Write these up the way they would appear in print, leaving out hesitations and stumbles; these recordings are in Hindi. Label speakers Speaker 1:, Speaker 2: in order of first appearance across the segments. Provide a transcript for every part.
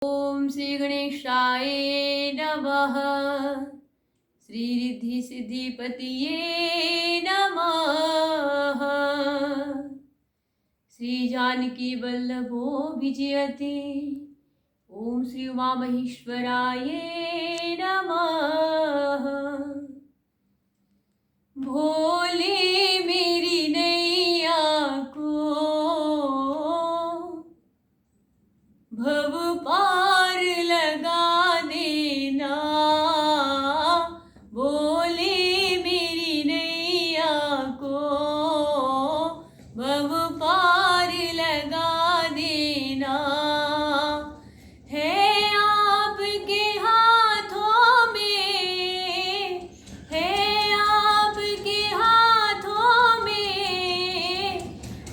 Speaker 1: ओम श्री गणेशाय नमः। श्री रिद्धि सिद्धिपतिये नमः। श्री जानकी वल्लभो विजयते। ओम श्री उमा महेश्वराय नमः। भोले मेरी नैया को भव पार लगा देना। भोले मेरी नैया को भव पार लगा देना। है आपके हाथों में, है आपके हाथों में,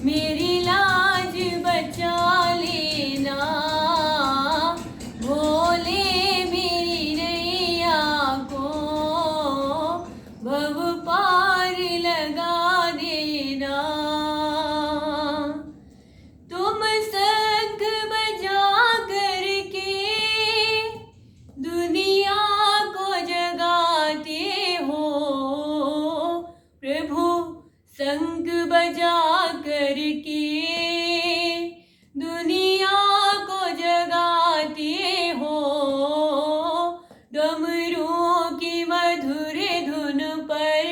Speaker 1: मेरी लाज बचा लेना। भोले मेरी नैया को भव पार लगा देना। तुम शंख बजा करके दुनिया को जगाते हो। प्रभु शंख बजा करके दुनिया को जगाते हो। डमरुओं की मधुर धुन पर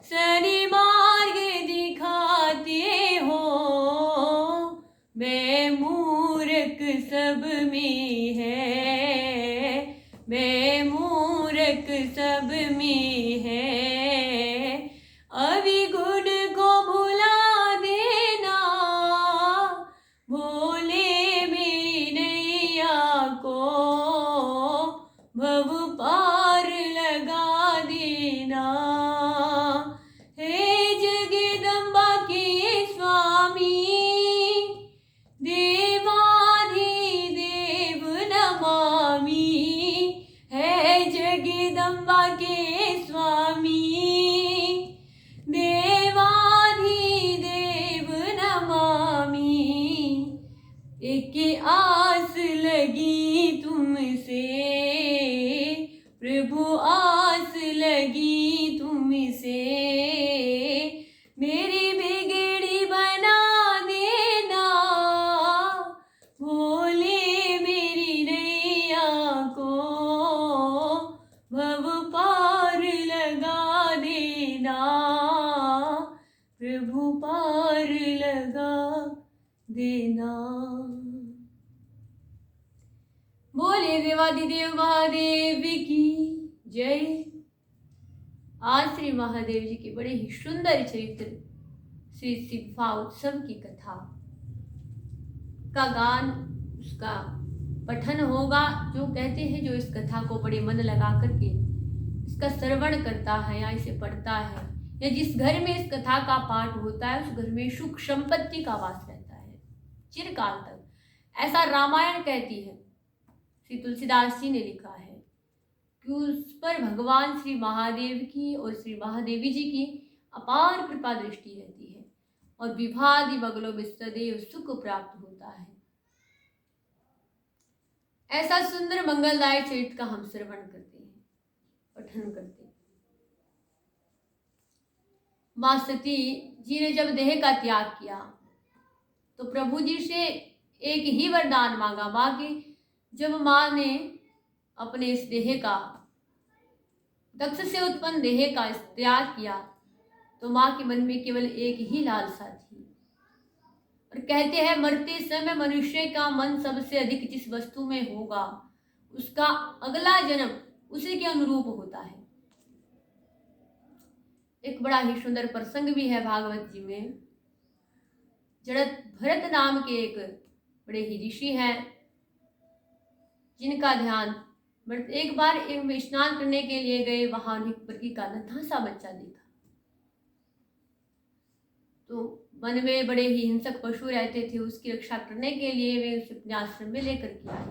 Speaker 1: सही मार्ग दिखाते हो। मैं मूर्ख सब में है, मैं मूर्ख सब में है। अविगुण को भुला देना। भोले मेरी नैया को भव पार लगा देना। हे जगदम्बा के स्वामी, देवाधिदेव नमामि। है जगदम्बा के स्वामी, देवाधिदेव नमामि। एक आस लगी तुमसे प्रभु, आस लगी तुमसे। मेरी बिगड़ी बना देना। भोले मेरी नैया को भव पार लगा देना। प्रभु पार लगा देना। बोले देवाधिदेव महादेव की जय। आज श्री महादेव जी के बड़े ही सुंदर चरित्र श्री शिवभा उत्सव की कथा का गान, उसका पठन होगा। जो कहते हैं जो इस कथा को बड़े मन लगा करके इसका श्रवण करता है या इसे पढ़ता है, या जिस घर में इस कथा का पाठ होता है उस घर में सुख संपत्ति का वास रहता है चिरकाल तक, ऐसा रामायण कहती है। श्री तुलसीदास जी ने लिखा है कि उस पर भगवान श्री महादेव की और श्री महादेवी जी की अपार कृपा दृष्टि रहती है और विभादि बगलों में सदैव सुख प्राप्त होता है। ऐसा सुंदर मंगलदायक चरित्र का हम श्रवण करते हैं, पठन करते हैं। मां सती जी ने जब देह का त्याग किया तो प्रभु जी से एक ही वरदान मांगा। मां की जब मां ने अपने इस देह का, दक्ष से उत्पन्न देह का त्याग किया तो मां के मन में केवल एक ही लालसा थी। और कहते हैं मरते समय मनुष्य का मन सबसे अधिक जिस वस्तु में होगा उसका अगला जन्म उसी के अनुरूप होता है। एक बड़ा ही सुंदर प्रसंग भी है भागवत जी में। जड़त भरत नाम के एक बड़े ही ऋषि हैं जिनका ध्यान एक बार स्नान करने के लिए गए। वहां एक बरकी का नन्हा सा बच्चा देखा तो मन में बड़े ही हिंसक पशु रहते थे, उसकी रक्षा करने के लिए वे उसे अपने आश्रम में लेकर के आए।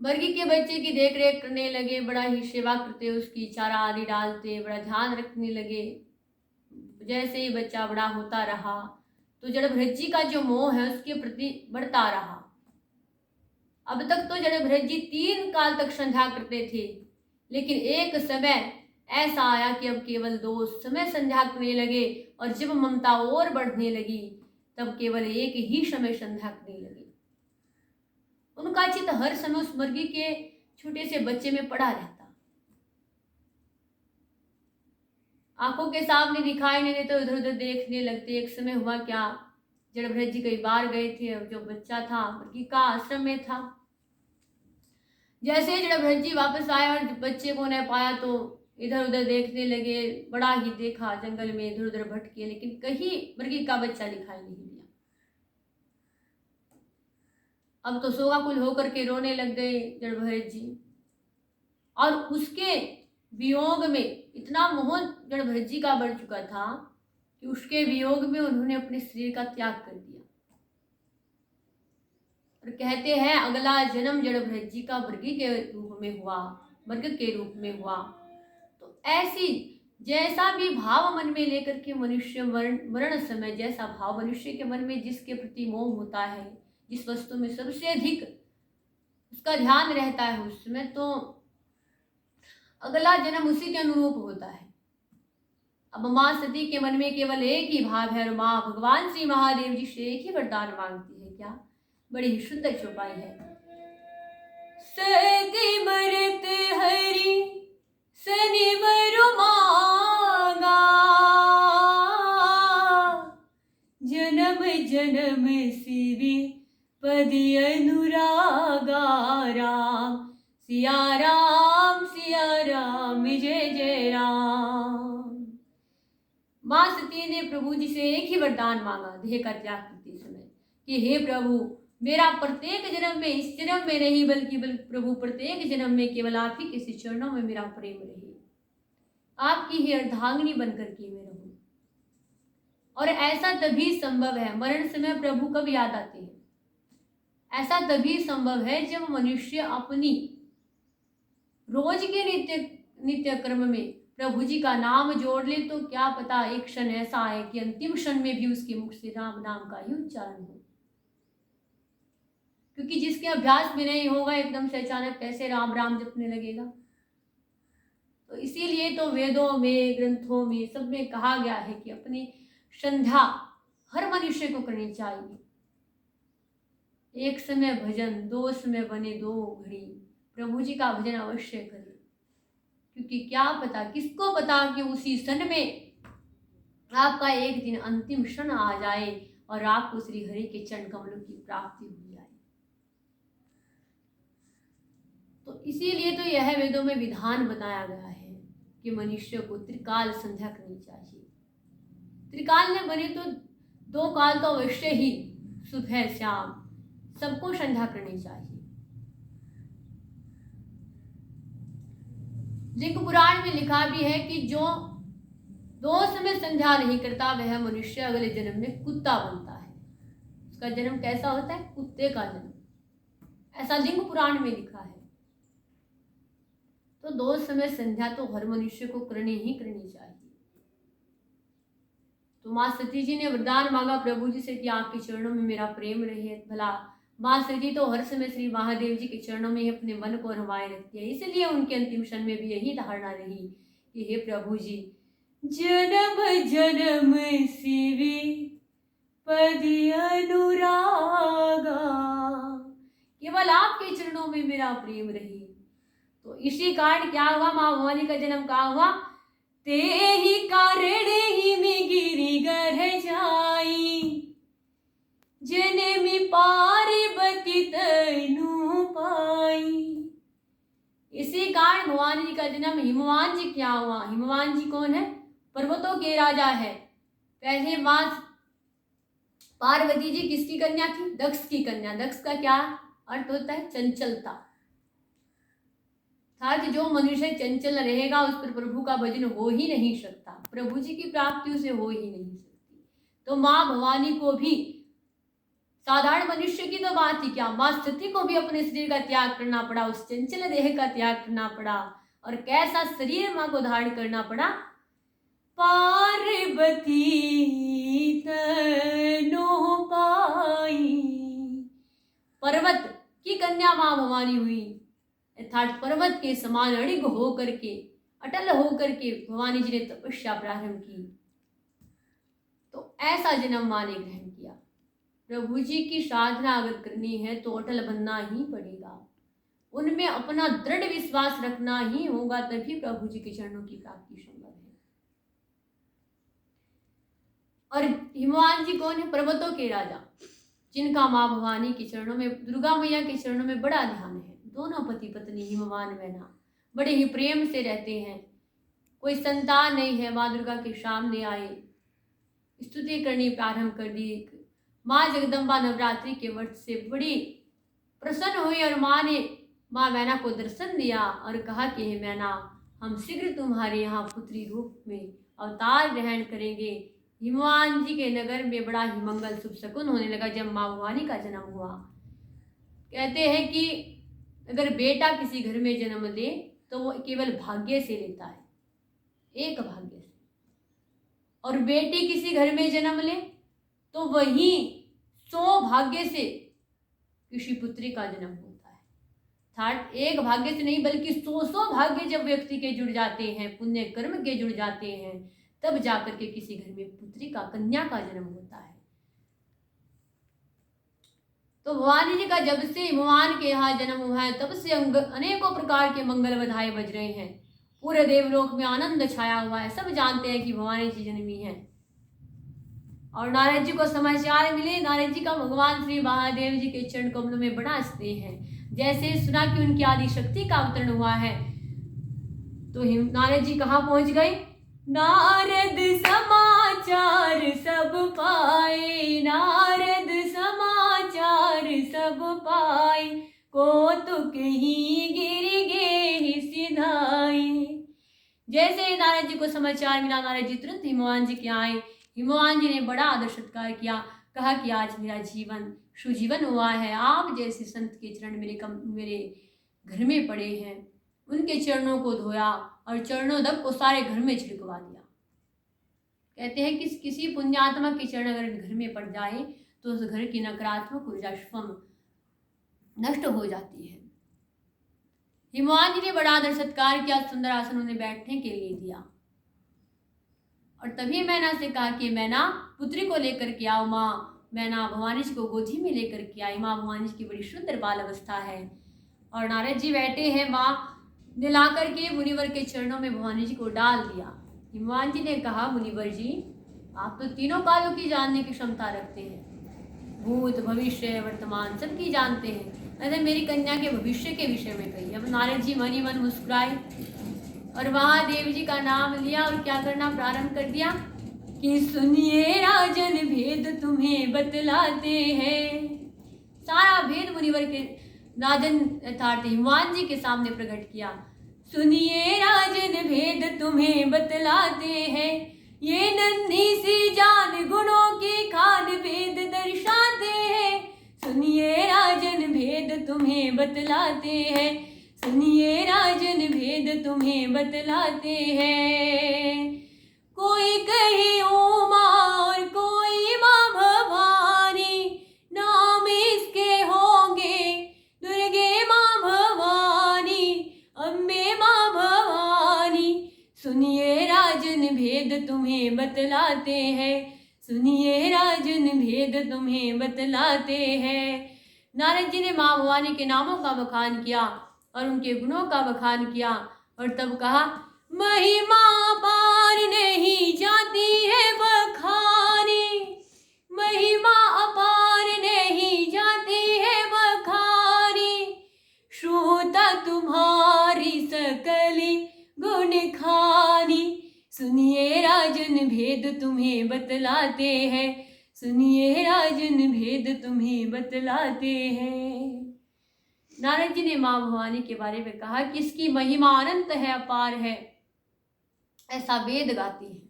Speaker 1: बरगी के बच्चे की देख रेख करने लगे, बड़ा ही सेवा करते, उसकी चारा आदि डालते, बड़ा ध्यान रखने लगे। जैसे ही बच्चा बड़ा होता रहा तो जड़भरत जी का जो मोह है उसके प्रति बढ़ता रहा। अब तक तो जड़भरत जी 3 काल तक संध्या करते थे, लेकिन एक समय ऐसा आया कि अब केवल 2 समय संध्या करने लगे, और जब ममता और बढ़ने लगी तब केवल एक ही समय संध्या करने लगे। उनका चित्त हर समय उस मुर्गी के छोटे से बच्चे में पड़ा रहता। आंखों के सामने दिखाई नहीं देते, उधर उधर देखने लगते। एक समय हुआ क्या, जड़भरत जी कई बार गए थे, और जो बच्चा था मुर्गी का आश्रम में था। जैसे जड़भरत जी वापस आए और बच्चे को न पाया तो इधर उधर देखने लगे। बड़ा ही देखा, जंगल में इधर उधर भटके, लेकिन कहीं मुर्गी का बच्चा दिखाई नहीं दिया। अब तो शोकाकुल होकर के रोने लग गए जड़भरत जी, और उसके वियोग में इतना मोह जड़भरत जी का बढ़ चुका था कि उसके वियोग में उन्होंने अपने शरीर का त्याग कर दिया। और कहते हैं अगला जन्म जड़भरत जी का मृगी के रूप में हुआ, मृग के रूप में हुआ। तो ऐसी जैसा भी भाव मन में लेकर के मनुष्य मरण समय, जैसा भाव मनुष्य के मन में जिसके प्रति मोह होता है, जिस वस्तु में सबसे अधिक उसका ध्यान रहता है, उस समय तो अगला जन्म उसी के अनुरूप होता है। अब माँ सती के मन में केवल एक ही भाव है, और माँ भगवान श्री महादेव जी से एक ही वरदान मांगती है। क्या? बड़ी ही सुंदर चौपाई है। सती मरत हरि सनिवरु मांगा, जन्म जन्म शिवी पदी अनुरागा। राम सिया राम जय जय राम। माँ सती ने प्रभु जी से एक ही वरदान मांगा देह का त्याग करते समय कि हे प्रभु, मेरा प्रत्येक जन्म में, इस जन्म में नहीं बल्कि प्रभु प्रत्येक जन्म में केवल आप ही के चरणों में मेरा प्रेम रहे, आपकी ही अर्धांगिनी बनकर के मैं रहूं। और ऐसा तभी संभव है, मरण समय प्रभु कब याद आते हैं? ऐसा तभी संभव है जब मनुष्य अपनी रोज के नित्य कर्म में प्रभु जी का नाम जोड़ ले। तो क्या पता एक क्षण ऐसा आए कि अंतिम क्षण में भी उसके मुख से राम नाम का ही उच्चारण हो, क्योंकि जिसके अभ्यास में नहीं होगा एकदम से अचानक कैसे राम राम जपने लगेगा। तो इसीलिए तो वेदों में, ग्रंथों में, सब में कहा गया है कि अपनी संध्या हर मनुष्य को करनी चाहिए। एक समय भजन, 2 समय बने 2 घड़ी, प्रभु जी का भजन अवश्य करें, क्योंकि क्या पता, किसको पता कि उसी क्षण में आपका एक दिन अंतिम क्षण आ जाए और आपको श्री हरि के चरण कमलों की प्राप्ति हो जाए। तो इसीलिए तो यह वेदों में विधान बताया गया है कि मनुष्य को त्रिकाल संध्या करनी चाहिए। त्रिकाल में बने तो 2 काल तो अवश्य ही, सुबह शाम सबको संध्या करनी चाहिए। लिंग पुराण में लिखा भी है कि जो 2 समय संध्या नहीं करता वह मनुष्य अगले जन्म में कुत्ता बनता है। उसका जन्म कैसा होता है? कुत्ते का जन्म, ऐसा लिंग पुराण में लिखा है। तो 2 समय संध्या तो हर मनुष्य को करनी ही करनी चाहिए। तो माँ सती जी ने वरदान मांगा प्रभु जी से कि आपके चरणों में मेरा प्रेम रहे। भला माँ सती तो हर समय श्री महादेव जी के चरणों में ही अपने मन को रमाए रखती है, इसलिए उनके अंतिम क्षण में भी यही धारणा रही कि हे प्रभु जी, जन्म जन्म शिवी पदी अनुरागा, केवल आपके चरणों में मेरा प्रेम रहे। तो इसी कारण क्या हुआ, माँ भवानी का जन्म कहाँ हुआ? ते ही कारण ही में गिरी गर जाई, जन्म पार्वती तनु पाई। इसी कारण भगवान जी का जन्म हिमवान जी क्या हुआ? हिमवान जी कौन है? पर्वतों के राजा है। पहले माँ पार्वती जी किसकी कन्या थी? दक्ष की कन्या। दक्ष का क्या अर्थ होता है? चंचलता। अर्थात जो मनुष्य चंचल रहेगा उस पर प्रभु का भजन हो ही नहीं सकता, प्रभु जी की प्राप्ति उसे हो ही नहीं सकती। तो माँ भवानी को भी, साधारण मनुष्य की तो बात ही क्या, माँ सती को भी अपने शरीर का त्याग करना पड़ा, उस चंचल देह का त्याग करना पड़ा। और कैसा शरीर माँ को धारण करना पड़ा? पार्वती तनो पाई। पर्वत की कन्या मां भवानी हुई, अर्थात पर्वत के समान अड़िग होकर के, अटल होकर के भवानी जी ने तपस्या प्रारंभ की। तो ऐसा जन्म मां ने ग्रहण किया। प्रभु जी की साधना अगर करनी है तो अटल बनना ही पड़ेगा, उनमें अपना दृढ़ विश्वास रखना ही होगा, तभी प्रभु जी के चरणों की प्राप्ति संभव है। और हिमवान जी कौन है? पर्वतों के राजा, जिनका मां भवानी के चरणों में, दुर्गा मैया के चरणों में बड़ा ध्यान है। दोनों पति पत्नी हिमवान मैना बड़े ही प्रेम से रहते हैं। कोई संतान नहीं है, माँ दुर्गा के सामने आए, स्तुति करनी प्रारंभ कर दी। माँ जगदम्बा नवरात्रि के व्रत से बड़ी प्रसन्न हुई और माँ ने माँ मैना को दर्शन दिया और कहा कि हे मैना, हम शीघ्र तुम्हारे यहाँ पुत्री रूप में अवतार ग्रहण करेंगे। हिमवान जी के नगर में बड़ा ही मंगल शुभ शकुन होने लगा जब माँ भवानी का जन्म हुआ। कहते हैं कि अगर बेटा किसी घर में जन्म ले तो वो केवल भाग्य से लेता है, एक भाग्य से, और बेटी किसी घर में जन्म ले तो वही सौभाग्य से किसी पुत्री का जन्म होता है। अर्थात एक भाग्य से नहीं बल्कि सौ भाग्य जब व्यक्ति के जुड़ जाते हैं, पुण्य कर्म के जुड़ जाते हैं, तब जाकर के किसी घर में पुत्री का, कन्या का जन्म होता है। तो भवानी जी का जब से हिमवान के यहाँ जन्म हुआ है तब से अनेकों प्रकार के मंगल बधाई बज रहे हैं। पूरे देवलोक में आनंद छाया हुआ है। सब जानते हैं कि भवानी जी जन्मी है। और नारद जी को समाचार मिले, नारद जी का भगवान श्री महादेव जी के चरण कमलों में बड़ा स्नेह है। जैसे सुना कि उनकी आदि शक्ति का अवतरण हुआ है तो नारद जी कहाँ पहुंच गए? नारद समाचार सब पाए, नारद समाचार सब पाए, कौतुक ही गिर गे सिधाए। जैसे नारद जी को समाचार मिला, नारद जी तुरंत हिमवान जी के आए। हिमवान जी ने बड़ा आदर सत्कार किया, कहा कि आज मेरा जीवन सुजीवन हुआ है। आप जैसे संत के चरण मेरे घर में पड़े हैं। उनके चरणों को धोया और चरणोदक को सारे घर में छिड़कवा दिया। कहते हैं कि किसी पुण्यात्मा के चरण अगर घर में पड़ जाए तो उस घर की नकारात्मक ऊर्जा स्वयं नष्ट हो जाती है। हिमवान जी ने बड़ा आदर सत्कार किया, सुंदर आसन उन्हें बैठने के लिए दिया और तभी मैना से कहा कि मैना पुत्री को लेकर के आओ। माँ मैना भवानी जी को गोदी में लेकर के आई। माँ भवानी जी की बड़ी सुंदर बाल अवस्था है और नारद जी बैठे हैं। माँ ने ला करके मुनिवर के चरणों में भवानी जी को डाल दिया। हिमवान जी ने कहा, मुनिवर जी आप तो तीनों कालों की जानने की क्षमता रखते हैं, भूत भविष्य वर्तमान सबकी जानते हैं, अरे मेरी कन्या के भविष्य के विषय में कही। अब नारद जी मन ही मन मुस्कुराए और वहाँ देव जी का नाम लिया और क्या करना प्रारंभ कर दिया कि सुनिए राजन भेद तुम्हें बतलाते हैं। सारा भेद मुनिवर के राजन अर्थात हिमवान जी के सामने प्रकट किया। सुनिए राजन भेद तुम्हें बतलाते हैं, ये नन्ही सी जान गुणों की खान भेद दर्शाते हैं। सुनिए राजन भेद तुम्हें बतलाते हैं, सुनिए राजन भेद तुम्हें बतलाते हैं। कोई कहे उमा और कोई माँ भवानी, नाम इसके होंगे दुर्गे माँ भवानी, अम्बे माँ भवानी। सुनिए राजन भेद तुम्हें बतलाते हैं, सुनिए राजन भेद तुम्हें बतलाते हैं। नारद जी ने माँ भवानी के नामों का बखान किया और उनके गुणों का बखान किया और तब कहा, महिमा पार नहीं जाती है बखानी, महिमा अपार नहीं जाती है बखानी, श्रोता तुम्हारी सकली गुण खानी। सुनिए राजन भेद तुम्हें बतलाते हैं, सुनिए राजन भेद तुम्हें बतलाते हैं। नारद जी ने माँ भवानी के बारे में कहा कि इसकी महिमा अनंत है, अपार है, ऐसा वेद गाती है।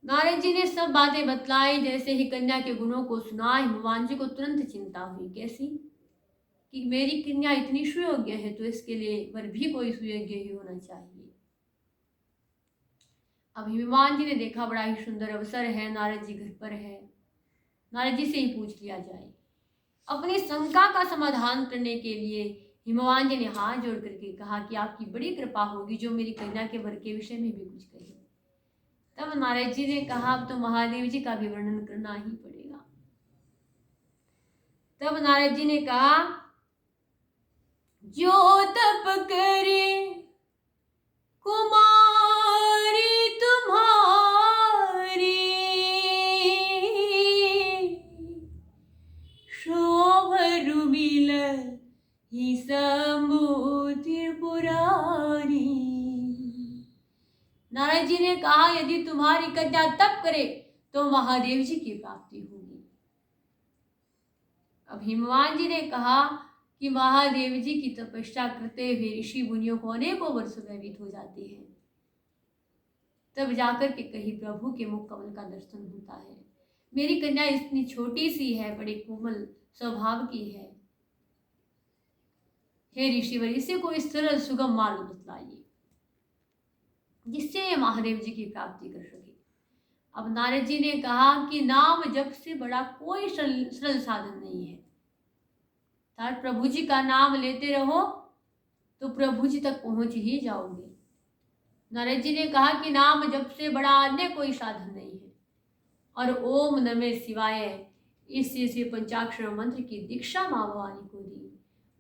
Speaker 1: नारद जी ने सब बातें बतलाई। जैसे ही कन्या के गुणों को सुना, हिमवान जी को तुरंत चिंता हुई। कैसी? कि मेरी कन्या इतनी सुयोग्य है तो इसके लिए वर भी कोई सुयोग्य ही होना चाहिए। अब हिमवान जी ने देखा बड़ा ही सुंदर अवसर है, नारद जी घर पर है, नारद जी से ही पूछ लिया जाए। अपनी शंका का समाधान करने के लिए हिमवान जी ने हाथ जोड़ करके कहा कि आपकी बड़ी कृपा होगी जो मेरी कन्या के वर के विषय में भी कुछ कहे। तब नारद जी ने कहा अब तो महादेव जी का भी वर्णन करना ही पड़ेगा। तब नारद जी ने कहा जो तप करे कुमारी तुम्हारी, शोभरु मिल ही समुद्र पुरारी। नारद जी ने कहा यदि तुम्हारी कन्या तप करे तो महादेव जी की प्राप्ति होगी। अब हिमवान जी ने कहा कि महादेव जी की तपस्या करते हुए ऋषि मुनियों को अनेकों वर्ष व्यतीत हो जाते हैं। तब जाकर के कहीं प्रभु के मुख कमल का दर्शन होता है। मेरी कन्या इतनी छोटी सी है, बड़े कोमल स्वभाव की है, हे ऋषिवर इसे कोई सरल सुगम मार्ग बतलाइए जिससे ये महादेव जी की प्राप्ति कर सके। अब नारद जी ने कहा कि नाम जप से बड़ा कोई सरल साधन नहीं है। अर्थात प्रभु जी का नाम लेते रहो तो प्रभु जी तक पहुंच ही जाओगे। नारद जी ने कहा कि नाम जप से बड़ा अन्य कोई साधन नहीं है। और ओम नमः शिवाय इससे पंचाक्षर मंत्र की दीक्षा माँ भवानी को दी।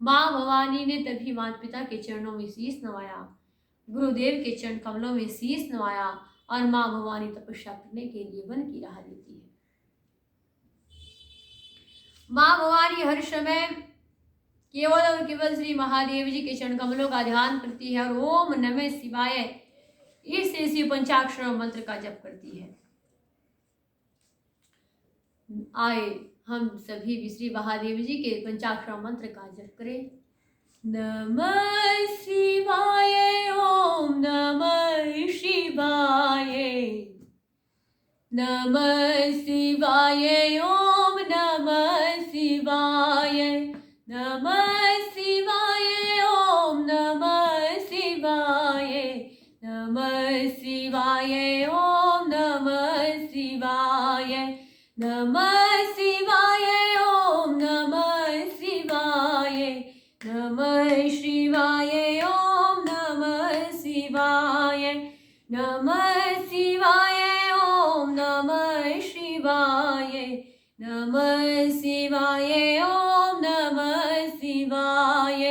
Speaker 1: माँ भवानी ने तभी माता पिता के चरणों में शीश नवाया, गुरुदेव के चरण कमलों में शीश नवाया और माँ भवानी तपस्या करने के लिए वन की राह लेती है। माँ भवानी हर समय केवल और केवल श्री महादेव जी के चरण कमलों का ध्यान करती है और ओम नमः शिवाय इस पंचाक्षर मंत्र का जप करती है। आए हम सभी भी श्री महादेव जी के पंचाक्षर मंत्र का जप करें। नमः शिवाय ओम नमः शिवाय, नमः शिवाय ओम नमः शिवाय, नमः शिवाय ओम नमः शिवाय, नमः शिवाय ओम नमः शिवाय, नमः शिवाय ओम नमः शिवाय, नमः शिवाय ओम नमः शिवाय, नमः शिवाय ओम नमः शिवाय, नमः शिवाय ओम नमः शिवाय,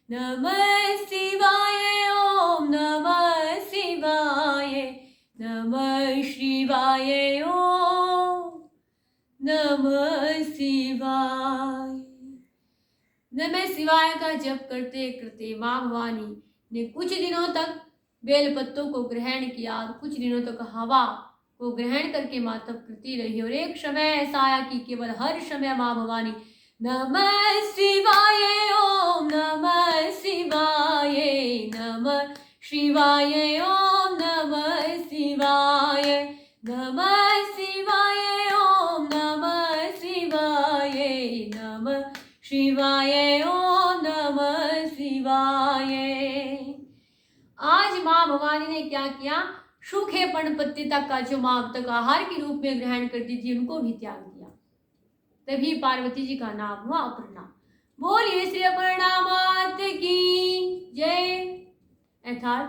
Speaker 1: नमः शिवाय ओम नमः शिवाय, नमः शिवाय ओम नमः शिवाय। नमः शिवाय का जप करते करते माँ भवानी ने कुछ दिनों तक बेल पत्तों को ग्रहण किया और कुछ दिनों तक हवा को ग्रहण करके माँ तप करती रही। और एक समय ऐसा आया कि केवल हर समय माँ भवानी नमः शिवाय ओम नमः शिवाय, नमः शिवाय ओम नमः शिवाय, नमः शिवाय ओम नमः शिवाय, नमः शिवाय ओम नमः शिवाय। आज माँ भवानी ने क्या किया, सूखे पत्ते तक का जो माँ तक आहार के रूप में ग्रहण करती थी उनको भी त्याग दिया। तभी पार्वती जी का नाम हुआ अपर्णा। बोलिए श्री अपर्णा मात की जय। अर्थात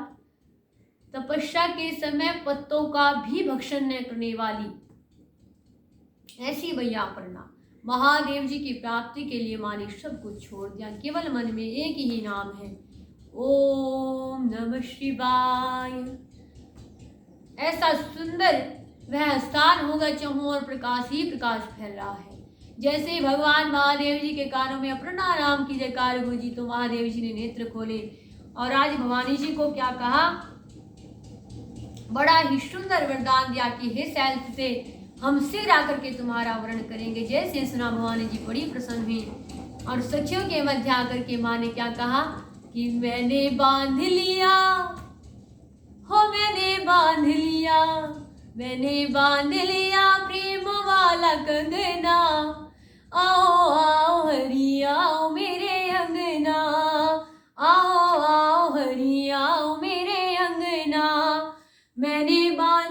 Speaker 1: तपस्या के समय पत्तों का भी भक्षण न करने वाली ऐसी भैया अपर्णा महादेव जी की प्राप्ति के लिए माँ ने सब कुछ छोड़ दिया। केवल मन में एक ही नाम है, ओम नमः शिवाय। ऐसा सुंदर वह स्थान होगा जहाँ और प्रकाश ही प्रकाश फैल रहा है। जैसे ही भगवान महादेव जी के कानों में अपर्णा नाम की जयकार गूंजी तो महादेव जी ने नेत्र खोले और आज भवानी जी को क्या कहा, बड़ा ही सुंदर वरदान दिया कि हे शैल से हम शीघ्र आकर के तुम्हारा वर्ण करेंगे। जैसे सुना भवानी जी बड़ी प्रसन्न हुई और सखियों के मध्य आकर के माँ ने क्या कहा कि मैंने बांध लिया हो, मैंने बांध लिया, मैंने बांध लिया प्रेम वाला कंगना, आओ आओ हरि आओ मेरे अंगना, आओ आओ हरि आओ मेरे अंगना। मैंने बांध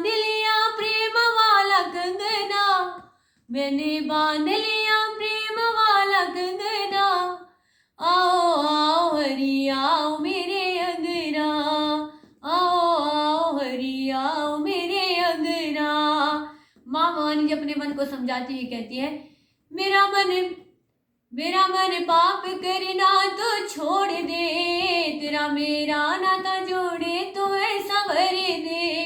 Speaker 1: समझाती है, कहती है मेरा मन पाप करना तो छोड़ दे, तेरा मेरा नाता जोड़े तो ऐसा भर दे,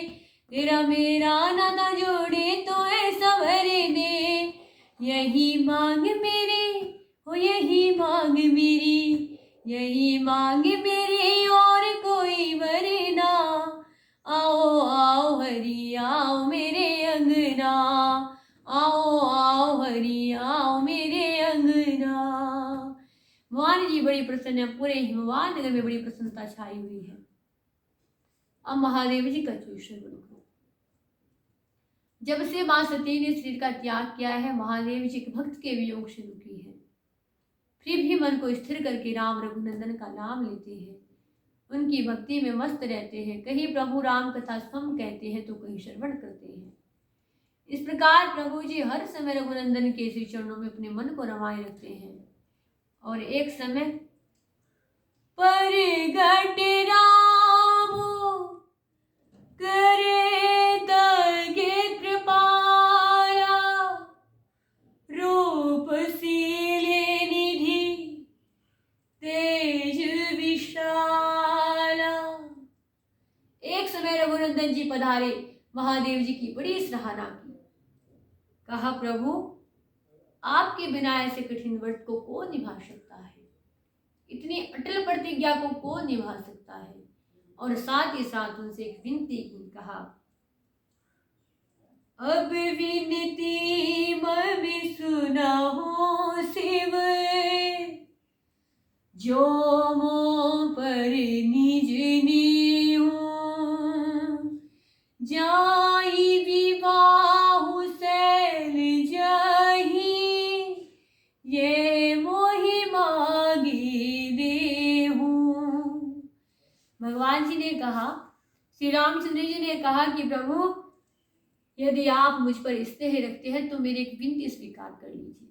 Speaker 1: तेरा मेरा नाता जोड़े तो ऐसा भर दे, यही मांग मेरी हो यही मांग मेरी, यही मांग मेरी और कोई वरना, आओ आओ हरि आओ मेरे अंगना, आओ आओ हरि आओ मेरे अंगना। भगवान जी बड़ी प्रसन्न है, पूरे हिमवान नगर में बड़ी प्रसन्नता छाई हुई है। अब महादेव जी का चूषण करो। जब से मां सती ने शरीर का त्याग किया है, महादेव जी के भक्त के वियोग से दुखी है, फिर भी मन को स्थिर करके राम रघुनंदन का नाम लेते हैं, उनकी भक्ति में मस्त रहते हैं। कहीं प्रभु राम कथा स्वयं कहते हैं तो कहीं श्रवण करते हैं। इस प्रकार प्रभु जी हर समय रघुनंदन के श्री चरणों में अपने मन को रमाए रखते हैं। और एक समय परगट राम करे तगे कृपाला, रूप सीले निधि तेज विशाला। एक समय रघुनंदन जी पधारे, महादेव जी की बड़ी सराहना की। कहा प्रभु आपके बिना ऐसे कठिन व्रत को कौन निभा सकता है, इतनी अटल प्रतिज्ञा को कौन निभा सकता है। और साथ ही साथ उनसे एक विनती की। कहा अब विनती मम सुनाओ शिव, जो मों पर निज नीहूं, जाई विवाहु सैल जाही, ये मोहि मांगी देहूं। भगवान जी ने कहा, श्री रामचंद्र जी ने कहा कि प्रभु यदि आप मुझ पर स्नेह रखते हैं तो मेरी एक विनती स्वीकार कर लीजिए।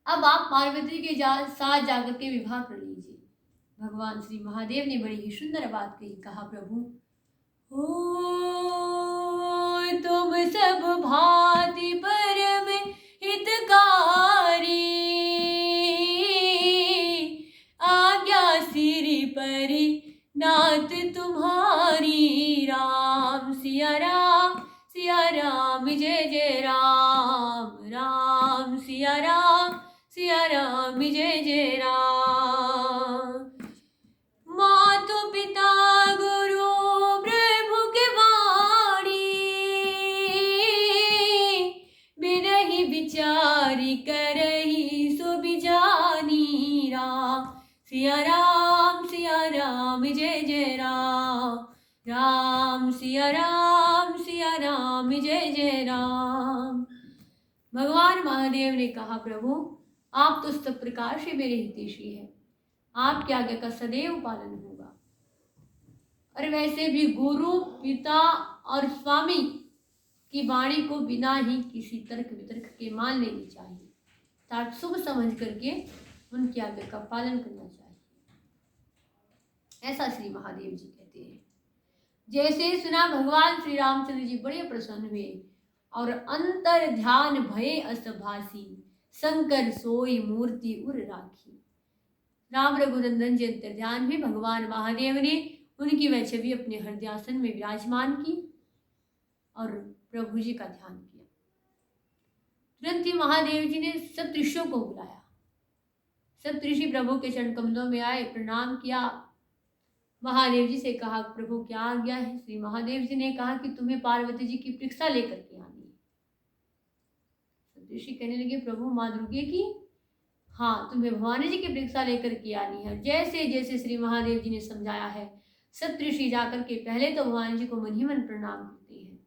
Speaker 1: अब आप पार्वती के साथ जाकर के विवाह कर लीजिए। भगवान श्री महादेव ने बड़ी ही सुंदर बात कही। कहा प्रभु ओ तुम सब भांति परम हितकारी, आज्ञा सिर पर नाथ तुम्हारी, राम सिया राम जय जय राम, राम सिया राम जय जय राम। मातु पिता गुरु प्रभु के वाणी, बिनहि विचारी करहि सो बिजानी, राम सिया राम जय जय राम, राम सिया राम जय जय राम। भगवान महादेव ने कहा प्रभु आप तो सब प्रकार से मेरे हितैषी हैं, आपकी आज्ञा का सदैव पालन होगा। और वैसे भी गुरु पिता और स्वामी की वाणी को बिना ही किसी तर्क वितर्क के मान लेनी चाहिए, ताकि शुभ समझ करके उनकी आज्ञा का पालन करना चाहिए। ऐसा श्री महादेव जी कहते हैं। जैसे सुना भगवान श्री रामचंद्र जी बड़े प्रसन्न हुए और अंतर ध्यान भय असभासी, शंकर सोई मूर्ति उर राखी। राम रघुनंदन जी अंतर ध्यान में भगवान महादेव ने उनकी वह छवि अपने हृदयासन में विराजमान की और प्रभु जी का ध्यान किया। तुरंत ही महादेव जी ने सप्तऋषियों को बुलाया। सप्तऋषि प्रभु के चरण कमलों में आए, प्रणाम किया, महादेव जी से कहा प्रभु क्या आज्ञा है। श्री महादेव जी ने कहा कि तुम्हें पार्वती जी की परीक्षा लेकर के आनी है। सप्तऋषि कहने लगे प्रभु माँ दुर्गे की? हाँ, तुम्हें भवानी जी की परीक्षा लेकर के आनी है। जैसे जैसे श्री महादेव जी ने समझाया है, सप्तऋषि जाकर के पहले तो भवानी जी को मन ही मन प्रणाम करते हैं,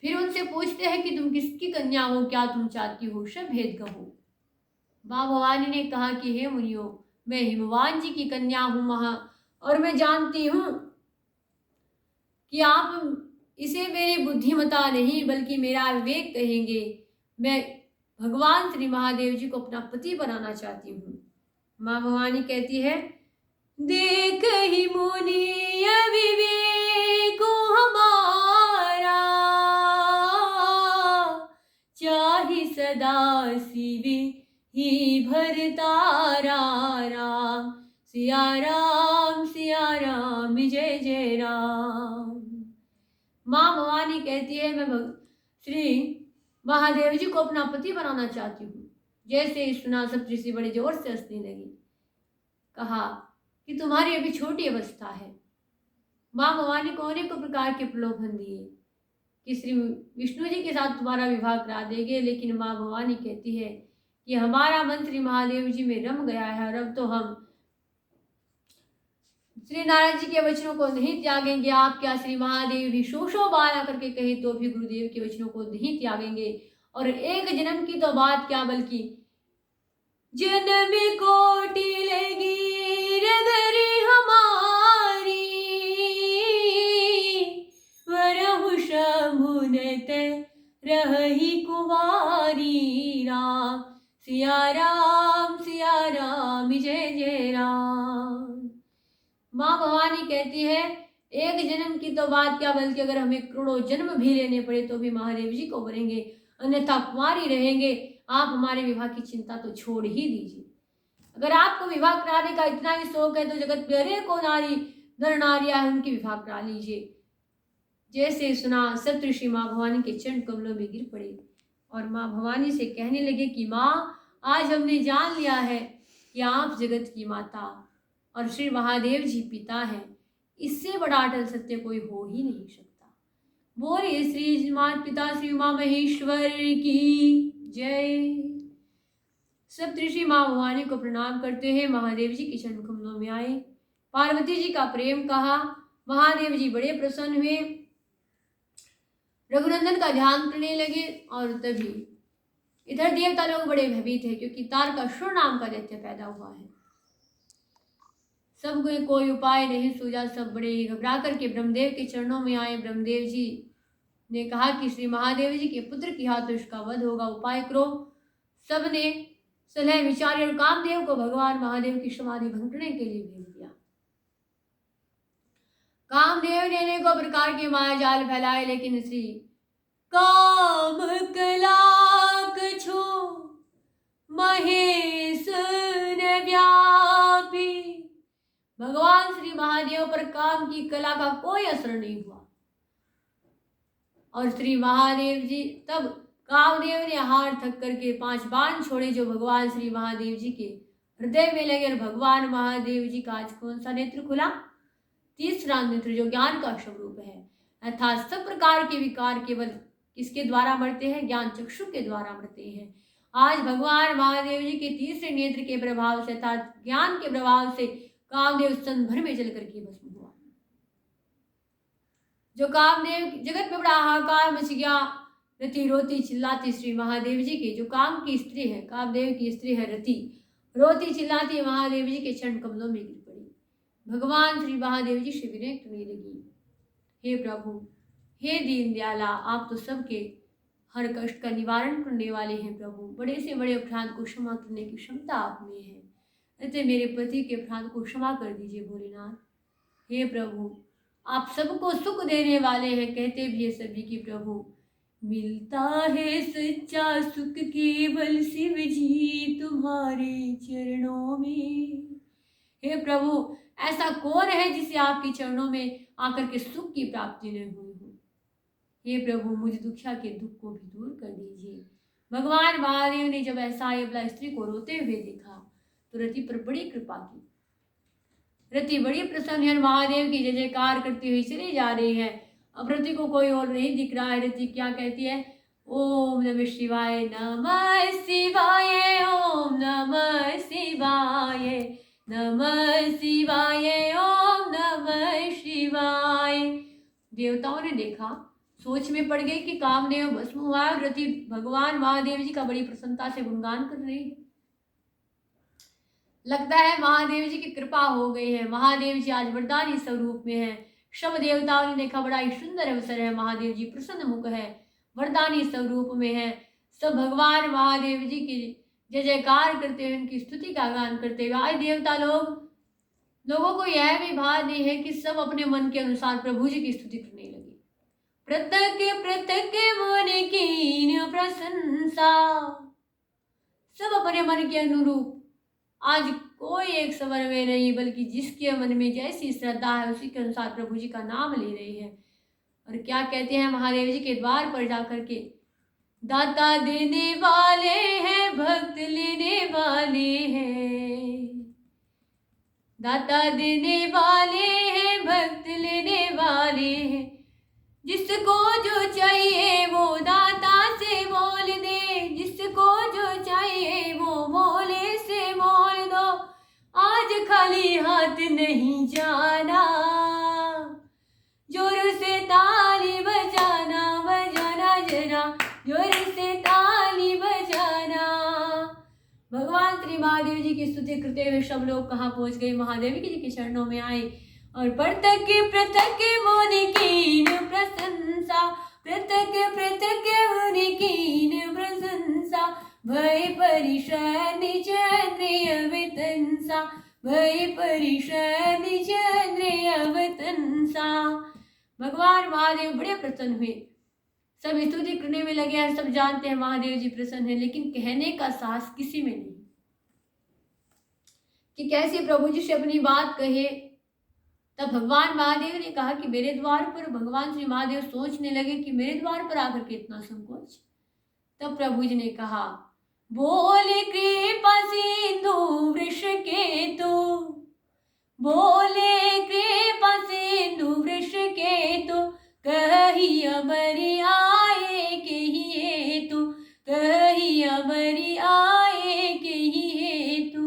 Speaker 1: फिर उनसे पूछते हैं कि तुम किसकी कन्या हो, क्या तुम चाहती हो, सब भेद कहो। माँ भवानी ने कहा कि हे मुनियो, मैं हिमवान जी की कन्या हूँ महा, और मैं जानती हूँ कि आप इसे मेरी बुद्धिमता नहीं बल्कि मेरा विवेक कहेंगे। मैं भगवान श्री महादेव जी को अपना पति बनाना चाहती हूँ। माँ भवानी कहती है देख ही मुनि विवेक हमारा, ही सदा शिवे ही भरतारा राम सिया राम जय जय राम। माँ भवानी कहती है मैं श्री महादेव जी को अपना पति बनाना चाहती हूँ। जैसे ही सुना सब ऋषि बड़े जोर से हंसने लगे। कहा कि तुम्हारी अभी छोटी अवस्था है। माँ भवानी को अनेक प्रकार के प्रलोभन दिए कि श्री विष्णु जी के साथ तुम्हारा विवाह करा देंगे, लेकिन माँ भवानी कहती है कि हमारा मन श्री महादेव जी में रम गया है और अब तो हम श्री नारायण जी के वचनों को नहीं त्यागेंगे। आप क्या श्री महादेव भी शोषो बाला करके कहे तो भी गुरुदेव के वचनों को नहीं त्यागेंगे। और एक जन्म की तो बात क्या, बल्कि जन्म कोटि लगी रगरी हमारी वरहु शंभुनत रही कुंवारी राम सिया राम जय जय राम। माँ भवानी कहती है एक जन्म की तो बात क्या, बल्कि अगर हमें करोड़ों जन्म भी लेने पड़े तो भी महादेव जी को वरेंगे, अन्यथा कुंवारी रहेंगे। आप हमारे विवाह की चिंता तो छोड़ ही दीजिए। अगर आपको विवाह कराने का इतना ही शौक है तो जगत में अनेकों नारी नर नारियां हैं, उनकी विवाह करा लीजिए। जैसे सुना सप्तऋषि माँ भवानी के चरण कमलों में गिर पड़े और माँ भवानी से कहने लगे कि माँ आज हमने जान लिया है कि आप जगत की माता और श्री महादेव जी पिता है। इससे बड़ा अटल सत्य कोई हो ही नहीं सकता। बोलिए श्री माता पिता श्री उमा महेश्वर की जय। सप्तऋषि माँ भवानी को प्रणाम करते हैं महादेव जी के चरण कमलों में आए, पार्वती जी का प्रेम कहा। महादेव जी बड़े प्रसन्न हुए, रघुनंदन का ध्यान करने लगे। और तभी इधर देवता लोग बड़े भयभीत है क्योंकि तारकासुर नाम का दैत्य पैदा हुआ है। सब कोई उपाय नहीं सूझा, सब बड़े ही घबरा करके ब्रह्मदेव के चरणों में आए। ब्रह्मदेव जी ने कहा कि श्री महादेव जी के पुत्र की हाथ उसका वध होगा, उपाय करो। सबने सलह विचारी और कामदेव को भगवान महादेव की समाधि भंगने के लिए भेज दिया। कामदेव ने अनेकों प्रकार के माया जाल फैलाए, लेकिन श्री काम कलाक छो महेश न व्यापी, भगवान श्री महादेव पर काम की कला का कोई असर नहीं हुआ। और श्री महादेव जी तब कामदेव ने हार थक करके 5 बाण छोड़े जो भगवान श्री महादेव जी के हृदय में लगे। और भगवान महादेव जी का आज कौन सा नेत्र खुला? तीसरा नेत्र, जो ज्ञान का स्वरूप है। अर्थात सब प्रकार के विकार केवल किसके द्वारा मरते हैं? ज्ञान चक्षु के द्वारा मरते हैं। आज भगवान महादेव जी के तीसरे नेत्र के प्रभाव से अर्थात ज्ञान के प्रभाव से कामदेव स्तन भर में जल करके भस्म हुआ। जो कामदेव जगत में बड़ा हाहाकार मच गया। रति रोती चिल्लाती श्री महादेव जी के, जो काम की स्त्री है, कामदेव की स्त्री है रति, रोती चिल्लाती महादेव जी के चरण कमलों में गिर पड़ी। भगवान श्री महादेव जी से विनय करने लगी, हे प्रभु, हे दीन दयाला, आप तो सबके हर कष्ट का निवारण करने वाले हैं। प्रभु, बड़े से बड़े अपराध को क्षमा करने की क्षमता आप में है, अतः मेरे पति के अपराध को क्षमा कर दीजिए भोलेनाथ। हे प्रभु, आप सबको सुख देने वाले हैं, कहते भी है सभी की प्रभु। मिलता है सच्चा सुख केवल शिव जी तुम्हारे चरणों में। हे प्रभु, ऐसा कौन है जिसे आपके चरणों में आकर के सुख की प्राप्ति न हुई हो। हे प्रभु, मुझ दुखिया के दुख को भी दूर कर दीजिए। भगवान महादेव ने जब ऐसा अबला स्त्री को रोते हुए देखा तो रति पर बड़ी कृपा की। रति बड़ी प्रसन्न है, महादेव की जय जयकार करती हुई चली जा रही है। अब रति को कोई और नहीं दिख रहा है। रति क्या कहती है? ओम नमः शिवाय, नमः शिवाय, ओम नमः शिवाय, नमः शिवाय, ओम नमः शिवाय। देवताओं ने देखा, सोच में पड़ गए कि कामदेव भस्म हुआ और रति भगवान महादेव जी का बड़ी प्रसन्नता से गुणगान कर रही है। लगता है महादेव जी की कृपा हो गई है। महादेव जी आज वरदानी स्वरूप में है। सब देवताओं ने देखा, बड़ा ही सुंदर अवसर है, महादेव जी प्रसन्न मुख है, वरदानी स्वरूप में है। सब भगवान महादेव जी की जय जयकार करते हुए, उनकी स्तुति का गान करते हुए आज देवता लोगों को यह भी भान नहीं है कि सब अपने मन के अनुसार प्रभु जी की स्तुति करने लगे। पृथक पृथक मन कीन प्रशंसा। सब अपने मन के अनुरूप, आज कोई एक स्वर में नहीं, बल्कि जिसके मन में जैसी श्रद्धा है उसी के अनुसार प्रभु जी का नाम ले रही है। और क्या कहते हैं महादेव जी के द्वार पर जाकर के, दाता देने वाले हैं, भक्त लेने वाले हैं, दाता देने वाले हैं, भक्त लेने वाले हैं। जिसको जो चाहिए वो दाता से बोल दे, जिसको जो चाहिए वो भोले से बोल दो। आज खाली हाथ नहीं जाना, जोर से ताली बजाना, बजाना जरा जोर से ताली बजाना। भगवान श्री महादेव जी की स्तुति करते हुए सब लोग कहाँ पहुंच गए, महादेव जी के चरणों में आए और पृथक पृथक मन कीन प्रशंसा, पृथक पृथक मन कीन प्रशंसा। भय परिषद चंद्रिय वितंसा, भय परिषद चंद्रिय वितंसा। भगवान महादेव बड़े प्रसन्न हुए, सब स्तुति करने में लगे हैं। सब जानते हैं महादेव जी प्रसन्न है, लेकिन कहने का साहस किसी में नहीं कि कैसे प्रभु जी से अपनी बात कहे। तब भगवान महादेव ने कहा कि मेरे द्वार पर, भगवान श्री महादेव सोचने लगे कि मेरे द्वार पर आकर के इतना संकोच। तब प्रभु जी ने कहा, बोले कृपा सिंधु वृष के तो, बोले कृपा सिंधु वृष के तो, कही अमर आए के ही हेतु, कही अमर आए के ही हेतु।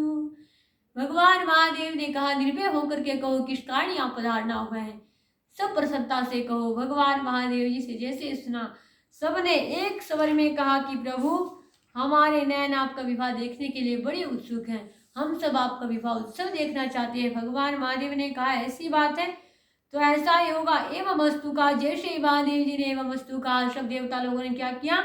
Speaker 1: भगवान महादेव ने कहा, निर्भय होकर के कहो किस कारण यहाँ पधारना हुआ है। सब प्रसन्नता से कहो। भगवान महादेव जी से जैसे सुना, सबने एक स्वर में कहा कि प्रभु हमारे नयन आपका विवाह देखने के लिए बड़े उत्सुक हैं, हम सब आपका विवाह उत्सव देखना चाहते हैं। भगवान महादेव ने कहा, ऐसी बात है तो ऐसा ही होगा। एवं वस्तु का, जैसे ही महादेव जी ने एवं वस्तु का, सब देवता लोगों ने क्या किया,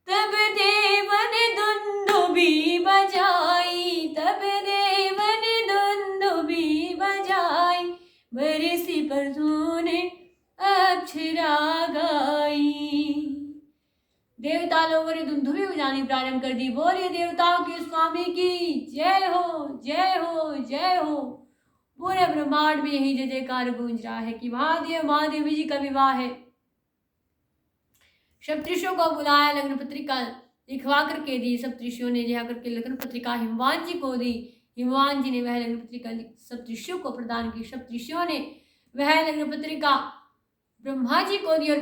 Speaker 1: तब देवन दुंदुभी बजाई, तब देवन दुंदुभी बजाई, बरसी परसों ने अक्षरा गाई। देवता लोगों ने दुंदुभी बजानी प्रारंभ कर दी। बोलिए देवताओं के स्वामी की जय हो, जय हो, जय हो। पूरे ब्रह्मांड में यही जय जयकार गूंज रहा है कि महादेव महादेवी जी का विवाह है। सप्तऋषियों को बुलाया, लग्न पत्रिका लिखवा करके दी। सप्तऋषियों ने जा करके लग्न पत्रिका हिमवान जी को दी। हिमवान जी ने वह लग्न पत्रिका सप्तऋषियों को प्रदान की। सप्तऋषियों ने वह लग्न पत्रिका ब्रह्मा जी को दी और